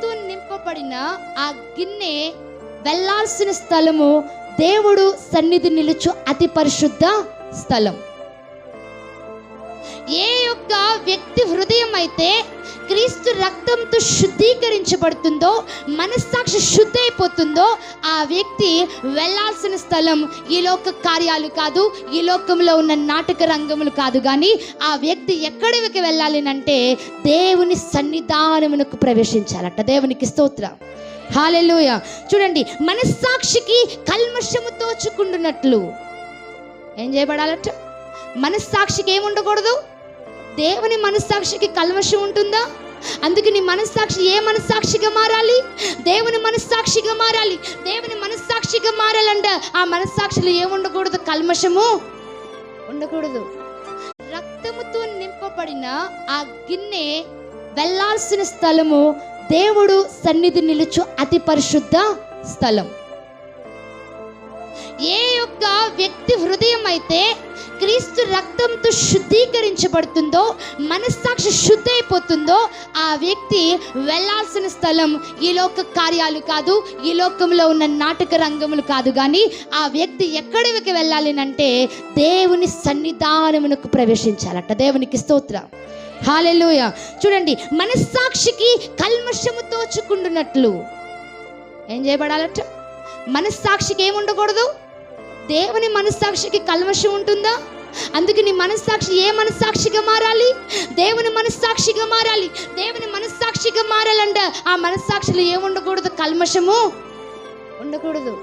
రక్తముతో నింపబడిన ఆ గిన్నె వెళ్ళాల్సిన స్థలము దేవుడు సన్నిధి నిలుచు అతి పరిశుద్ధ స్థలం. ఏ యొక్క వ్యక్తి హృదయం అయితే క్రీస్తు రక్తంతో శుద్ధీకరించబడుతుందో, మనస్సాక్షి శుద్ధి అయిపోతుందో, ఆ వ్యక్తి వెళ్ళాల్సిన స్థలం ఈ లోక కార్యాలు కాదు, ఈ లోకంలో ఉన్న నాటక రంగములు కాదు, కానీ ఆ వ్యక్తి ఎక్కడికి వెళ్ళాలి అంటే దేవుని సన్నిధానమునకు ప్రవేశించాలట. దేవునికి స్తోత్రం, హల్లెలూయా. చూడండి, మనస్సాక్షికి కల్మషము తోచుకుంటున్నట్లు ఏం చేయబడాలట? మనస్సాక్షికి ఏముండకూడదు? దేవుని మనస్సాక్షికి కల్మషం ఉంటుందా? అందుకే నీ మనస్సాక్షి ఏ మనస్సాక్షిగా మారాలి? దేవుని మనస్సాక్షిగా మారాలి. దేవుని మనస్సాక్షిగా మారాలంటే ఆ మనస్సాక్షిలో ఏముండకూడదు? కల్మషము ఉండకూడదు. రక్తముతో నింపబడిన ఆ గిన్నె వెళ్ళాల్సిన స్థలము దేవుడు సన్నిధి నిలుచు అతి పరిశుద్ధ స్థలం. ఏ యొక్క వ్యక్తి హృదయం అయితే క్రీస్తు రక్తంతో శుద్ధీకరించబడుతుందో, మనస్సాక్షి శుద్ధి అయిపోతుందో, ఆ వ్యక్తి వెళ్ళాల్సిన స్థలం ఈ లోక కార్యాలు కాదు, ఈ లోకంలో ఉన్న నాటక రంగములు కాదు, కానీ ఆ వ్యక్తి ఎక్కడికి వెళ్ళాలి అంటే దేవుని సన్నిధానమునకు ప్రవేశించాలట. దేవునికి స్తోత్రం, హల్లెలూయా. చూడండి, మనస్సాక్షికి కల్మషము తోచుకుంటున్నట్లు ఏం చేయబడాలట? మనస్సాక్షికి ఏముండకూడదు? దేవుని మనస్సాక్షికి కల్మషం ఉంటుందా? అందుకే నీ మనస్సాక్షి ఏ మనస్సాక్షిగా మారాలి? దేవుని మనస్సాక్షిగా మారాలి. దేవుని మనస్సాక్షిగా మారాలంటే ఆ మనస్సాక్షిలో ఏముండకూడదు? కల్మషము ఉండకూడదు.